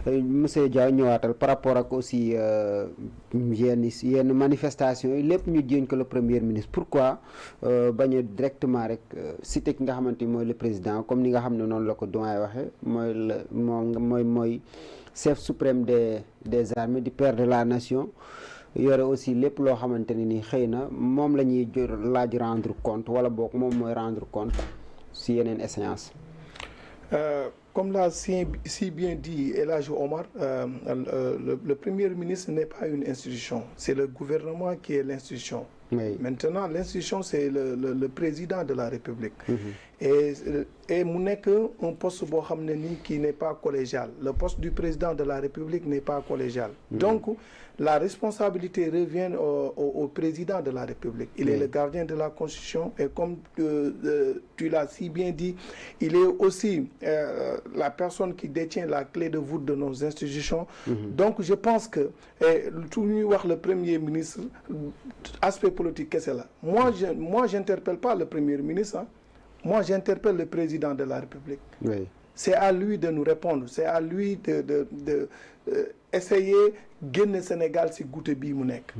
monsieur Dia ñëwaatal par rapport ak aussi yenn manifestation yi lépp ñu jéem ko le premier ministre pourquoi bañ a directement rek cité ki nga xamante ni mooy le président comme ni nga xam ne noonu la ko doyen waxee mooy chef suprême des armées du père de la nation yore aussi lépp loo xamante ne ni xëy na moom la ñuy laaj rendre compte wala boog moom mooy rendre compte si yeneen échéance. Comme l'a si bien dit El Hadji Omar, le premier ministre n'est pas une institution, c'est le gouvernement qui est l'institution. Oui. Maintenant, l'institution, c'est le président de la République. Et mu nekk un poste boo xam ne nii qui n'est pas collégial. Le poste du président de la République n'est pas collégial. Donc, la responsabilité revient au président de la République. Il est le gardien de la Constitution et comme tu l'as si bien dit, il est aussi la personne qui détient la clé de voûte de nos institutions. Donc, je pense que tout ñuy wax le premier ministre, aspect politique, qu'est-ce que c'est là? Moi, j'interpelle pas le premier ministre, hein. Moi, j'interpelle le président de la République. Oui. C'est à lui de nous répondre. C'est à lui de essayer génne Sénégal si goute bii mu nekk.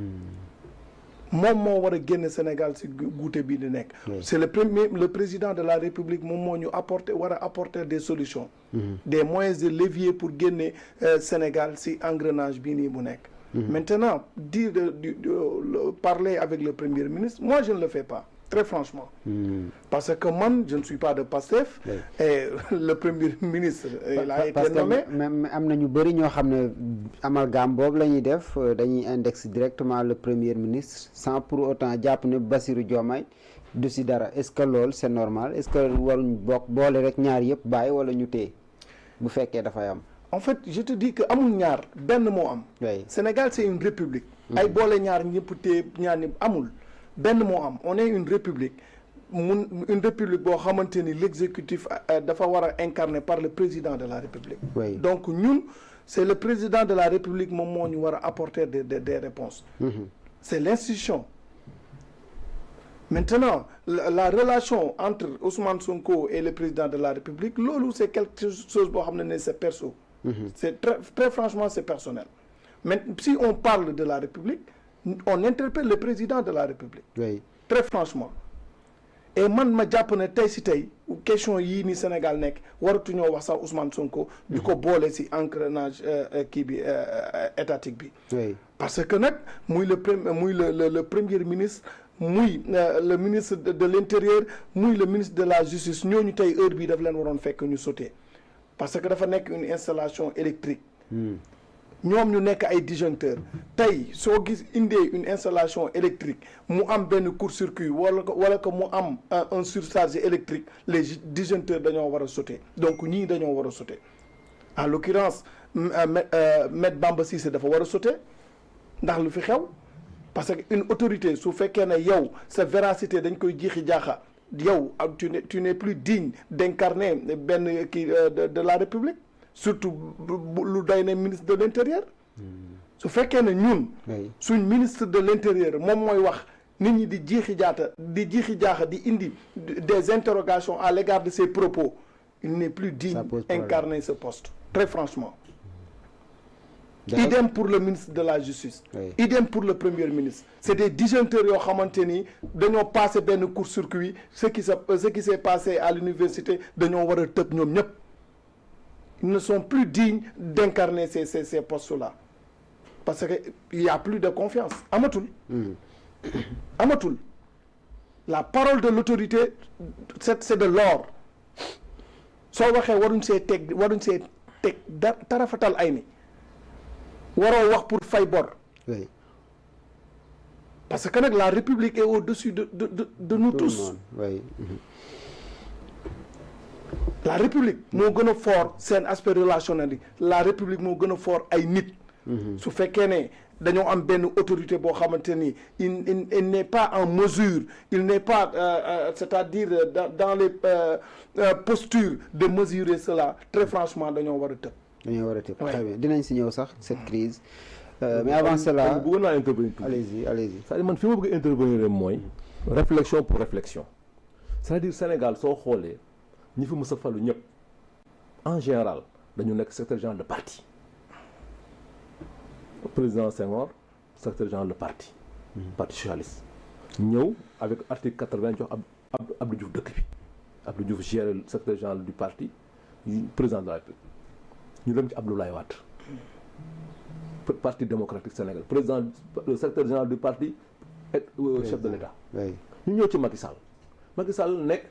Moom moo war a génne Sénégal si goute bii di nekk. C'est le président de la République moom moo ñu war a apporter des solutions. Des moyens de levier pour génne Sénégal si engrenage bii nii mu nekk. Maintenant, parler avec le premier ministre, moi je ne le fais pas. Très franchement. Parce que moi, je ne suis pas de Pastef. Oui. Et le premier ministre, il a été nommé. Am na ñu bëri ñoo xam ne amalgame boobu la ñuy def dañuy index directement le premier ministre sans pour autant jàpp ne Bassirou Diomaye du si dara est-ce que loolu c'est normal est-ce que waruñ bokk boole rek ñaar yëpp bàyyi wala ñu téye bu fekkee dafay am. En fait, je te dis que amul ñaar benn moo am. Oui. Sénégal c'est une république. Ay boole ñaar ñëpp téye ñaar ñëpp amul. benn moo am on est une république une république boo xamante ni l'exécutif dafa war a incarné par le président de la république. Oui. Donc ñun c'est le président de la république moom moo ñu war a apporter des réponses. C'est l'institution. Maintenant la relation entre Ousmane Sonko et le président de la république loolu c'est quelque chose boo xam ne c'est perso. C'est très franchement c'est personnel. Mais si on parle de la république on interpelle le président de la République. Oui. Très franchement. Et man ma jàpp ne tey si tey question yii ni Sénégal nekk waratuñoo wax sax Ousmane Sonko di ko boole si engrenage kii bi étatique bi. Oui. Parce que nag muy le premier ministre muy le ministre de l'intérieur muy le ministre de la justice ñooñu tey heure bii daf leen waroon fekk ñu sauter parce que dafa nekk une installation électrique. ñoom ñu nekk ay disjoncteurs tey soo gis indee une installation électrique mu am benn court-circuit wala que mu am un surcharge électrique les disjoncteurs dañoo war a sauter donc ñii dañoo war a sauter en l'occurrence Maître Bamba Cissé dafa war a sauter ndax lu fi xew parce que une autorité su fekkee ne yow sa véracité dañ koy jiixi jaaxa yow tu n'es plus digne d'incarner benn kii de la République surtout lu day ne ministre de l'intérieur su fekkee ne ñun suñ ministre de l'intérieur moom mooy wax nit ñi di jiixi jaaxa di indi des interrogations à l'égard de ses propos il n'est plus digne d'incarner ce poste très franchement. Idem pour le ministre de la justice. Idem pour le premier ministre. C'est des disjoncteurs yoo xamante ni dañoo passé benn court-circuit ce qui s'est passé à l'université dañoo war a tëb ñoom ñëpp. Ils ne sont plus dignes d'incarner ces postes-là. Parce qu'il n'y a plus de confiance. Amatul. Amatul. La parole de l'autorité, c'est de l'or. Soo waxee waruñ see teg tarafatal ay ni waroo wax pour fay bor. Oui. Parce que nag la République est au-dessus de nous tous. Oui. La République moo gën a fort seen aspect relationnel yi la République moo gën a fort ay nit. su fekkee ne dañoo am benn autorité boo xamante ni il n'est pas en mesure il n'est pas c'est-à-dire dans les postures de mesurer cela très franchement dañoo war a tëb. dañoo war a tëb très bien dinañ si ñëw sax cette crise. Mais avant cela bëggoon naa intervenir. allez-y. c'est-à-dire man fi ma bëgg intervenir mooy réflexion pour réflexion c'est-à-dire Sénégal soo xoolee. ñi fi mës a falu ñëpp en général dañu nekk secrétaire général de parti président Senghor secrétaire général de parti parti socialiste ñëw avec article 80 jox Abdou Diouf dëkk bi Abdou Diouf géré le secrétaire général du parti président de la République ñu dem ci Abdoulaye Wade parti démocratique sénégalais président le secrétaire général du parti et chef de l'État ñu ñëw ci Macky Sall nekk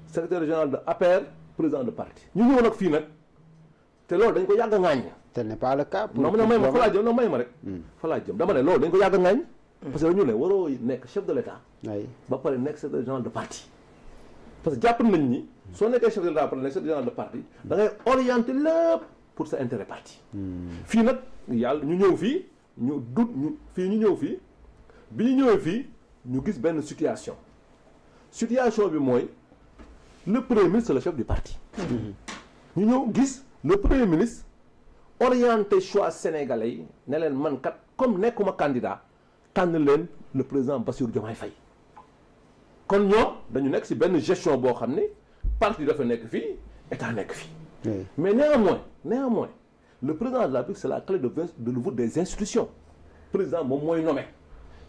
secrétaire général de APR président de parti ñu ñëw nag fii nag te loolu dañ ko yàgg a ŋaañ. tel n'est pas le cas. non may ma fa laa jëm non may ma rek. fa laa jëm dama ne loolu dañ ko yàgg a ŋaañ. parce que dañu ne waroo nekk chef de l'État. ba pare nekk secrétaire général de parti. parce que jàpp nañ ni soo nekkee chef de l'État ba pare nekk secrétaire général de parti da ngay orienter lépp pour sa intérêt parti. fii nag yàlla ñu ñëw fii ñu ñëw fii bi ñu ñëwee fii ñu gis benn situation bi mooy le premier ministre c'est le chef du parti. ñu ñëw gis le premier ministre orienté choix sénégalais yi ne leen man kat comme nekkuma candidat tànn leen le président Bassirou Diomaye Faye kon ñoom dañu nekk ci benn gestion boo xam ne parti dafa nekk fii état nekk fii. mais néanmoins le président de la République c'est la clé de voûte des institutions président moom mooy nommé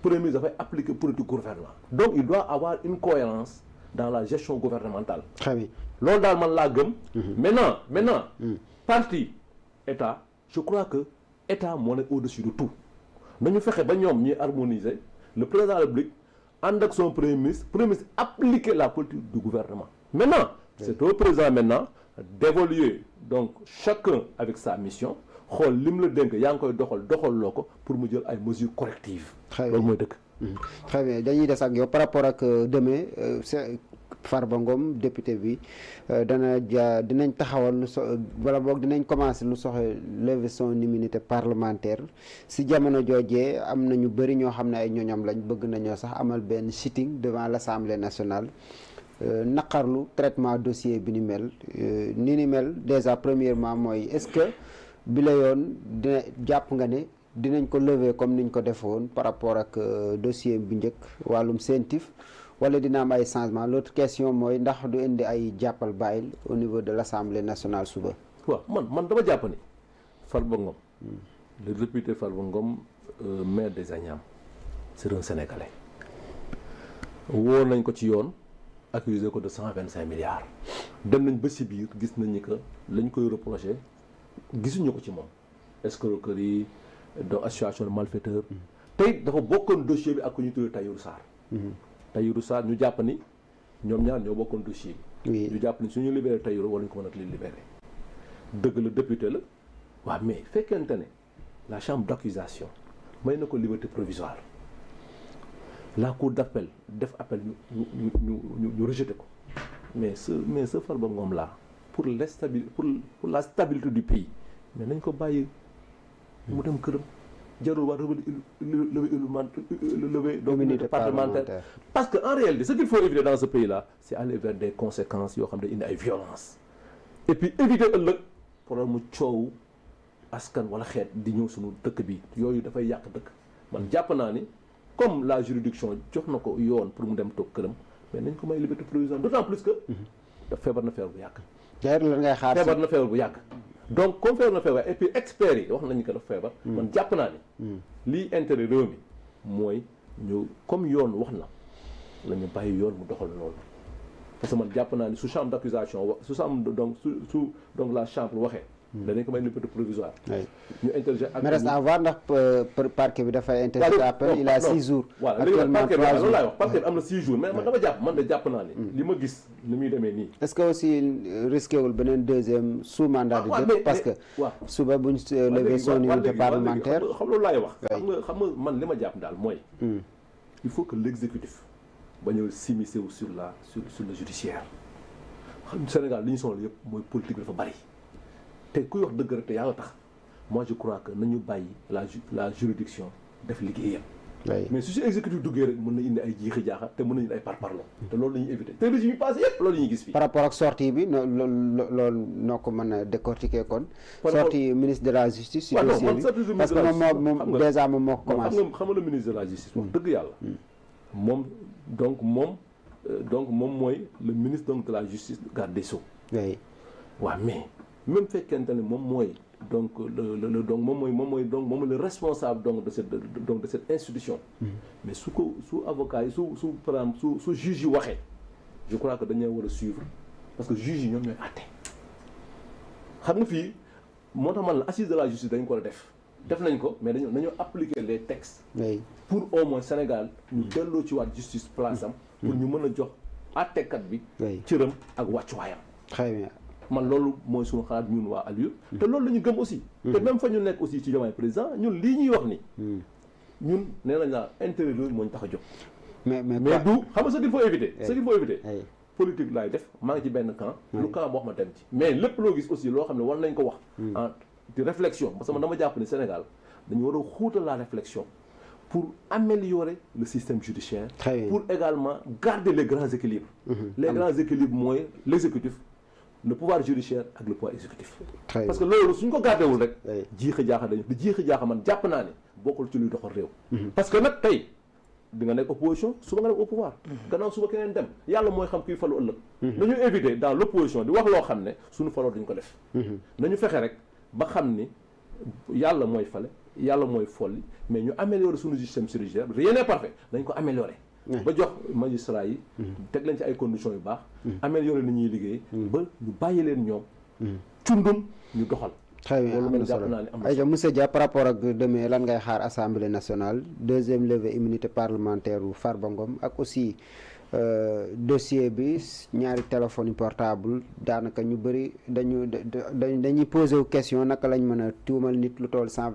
premier ministre dafay appliquer politique gouvernement donc il doit avoir une cohérence dans la gestion gouvernementale. Très bien. loolu daal man laa gëm. maintenant parti état je crois que état moo nekk au-dessus de tout nañu fexe ba ñoom ñuy harmoniser le président de la République ànd ak son premier ministre appliquer la politique du gouvernement. maintenant c'est au président maintenant d'évoluer donc chacun avec sa mission xool lim la dénk yaa ngi koy doxaloo ko pour mu jël ay mesures correctives. loolu mooy dëkk. très bien dañuy des ak yow par rapport ak demain Farba Ngom député bi dinañ taxawal wala boog dinañ commencer lu soxla lever son immunité parlementaire si jamono joojee am na ñu bëri ñoo xam ne ay ñoñam lañ bëgg nañoo sax amal benn sitting devant l'Assemblée nationale naqarlu traitement dossier bi ni mel déjà premièrement mooy est-ce que bi la yoon dina jàpp nga ne dinañ ko lever comme niñ ko defoon par rapport ak dossier bu njëkk wàllum CENTIF wala dina am ay changement l'autre question mooy ndax du indi ay jàppal bàyyil au niveau de l'Assemblée nationale suba. waaw man dama jàpp ni Farba Ngom le député Farba Ngom maire des Agnam c'est un Sénégalais woo nañ ko ci yoon accusé ko de 125 milliards dem nañ ba si biir gis nañ ni que lañ koy reproché gisuñu ko ci moom escroquerie donc association de malfaiteurs tey dafa bokkoon dossier bi ak ku ñu tuddee Tahirou Sarr ñu jàpp ni ñoom ñaar ñoo bokkoon dossier bi ñu jàpp ni suñu libéré Tahirou wala ñu ko mën a libéré dëgg la député la waaw mais fekkente ne la chambre d'accusation may na ko liberté provisoire la cour d'appel def appel ñu rejeté ko mais ce Farba Ngom là pour la stabilité du pays mais nañ ko bàyyi mu dem këram jarul waa lever l'immunité parlementaire parce que en réalité ce qu'il faut éviter dans ce pays là c'est aller vers des conséquences yoo xam ne indi ay violence et puis éviter ëllëg problème mu coow askan wala xeet di ñëw suñu dëkk bi yooyu dafay yàq dëkk man jàpp naa ni comme la juridiction jox na ko yoon pour mu dem toog këram mais nañ ko may liberté provisoire d'autant plus que daf feebar na feebar bu yàgg jaarul la ngay xaar feebar na feebar bu yàgg donc comme feebar na feebar et puis experts yi wax nañu ko dafa feebar man jàpp naa ni lii intérêt réew mi mooy ñu comme yoon wax na la ñu bàyyi yoon mu doxal loolu parce que man jàpp naa ni su chambre d'accusation donc la chambre waxee danañ ko may liberté provisoire ñu interroger ak mais reste à voir ndax parquet bi dafay interjeter appel il a 6 jours voilà léegi parquet bi loolu laay wax parquet bi am na 6 jours mais man dama jàpp naa ni li ma gis ni muy demee nii est-ce que aussi risqué wul beneen deuxième sous mandat de dépôt parce que suba buñ lever son immunité parlementaire xam loolu laay wax xam nga man li ma jàpp daal mooy il faut que l'exécutif ba ñëw s'immiscer sur le judiciaire xam Sénégal li ñu sonal yëpp mooy politique bi dafa bari te kuy wax dëgg rek te yàlla tax moi je crois que nañu bàyyi la juridiction def liggéeyam mais su exécutif duggee rek mën na indi ay jiixi jaaxa te mën na indi ay parparloo te loolu la ñuy éviter te régime yi passé yëpp loolu la ñuy gis fii par rapport ak sortie bi loolu noo ko mën a décortiquer kon sortie ministre de la justice si dossier bi parce que moom déjà moom moo ko commencé xam nga le ministre de la justice wax dëgg yàlla moom mooy le ministre donc de la justice garde des Sceaux waaw mais même fekkente ne moom mooy donc donc moom mooy le responsable donc de cette institution. mais su avocat yi par exemple su juge yi waxee je crois que dañoo war a suivre parce que juge yi ñoom ñooy àtte xam nga fii moo tax man la assise de la justice dañ ko war a def nañ ko mais dañoo appliquer les textes. pour au moins Sénégal ñu delloo ci waat justice place am. pour ñu mën a jox àttekat bi. cëram ak wàccuwaayam. très bien. man loolu mooy suñu xalaat ñun waa Allure. te loolu la ñu gëm aussi. te même fa ñu nekk aussi ci Diomaye président ñun lii ñuy wax ni ñun nee nañ la intérêt réew moo ñu tax a jóg. mais du xam nga ce qu'il faut éviter. ce qu'il faut éviter. politique laay def maa ngi ci benn camp. lu camp boo xam ne dem ci. mais lépp loo gis aussi loo xam ne war nañ ko wax. di réflexion parce que man dama jàpp ni Sénégal dañu war a xuutal la réflexion pour améliorer le système judiciaire. pour également garder les grands équilibres. les grands équilibres mooy l'exécutif, le pouvoir judiciaire ak le pouvoir exécutif. parce que loolu suñ ko gardewul rek. jiixi jaaxa dañu jiixi jaaxa man jàpp naa ne bokkul ci luy doxal réew. parce que nag tey di nga nekk opposition suba nga dem au pouvoir. gannaaw suba keneen dem yàlla mooy xam kuy falu ëllëg. nañu éviter dans l'opposition di wax loo xam ne suñu faloo dañu ko def. nañu fexe rek ba xam ni yàlla mooy fale yàlla mooy folli mais ñu améliorer suñu système judiciaire rien n'est parfait dañ ko améliorer. ba jox magistrat yi teg leen ci ay conditions yu baax. améliorer ni ñuy liggéey. ba ñu bàyyi leen ñoom. cundum ñu doxal. très bien am na solo ayca monsieur Dia par rapport ak demee lan ngay xaar assemblée nationale deuxième levée immunité parlementaire u Farba Ngom ak aussi dossier bi ñaari téléphone portable daanaka ñu bëri dañuy poser question naka lañ mën a tuumal nit lu toll 120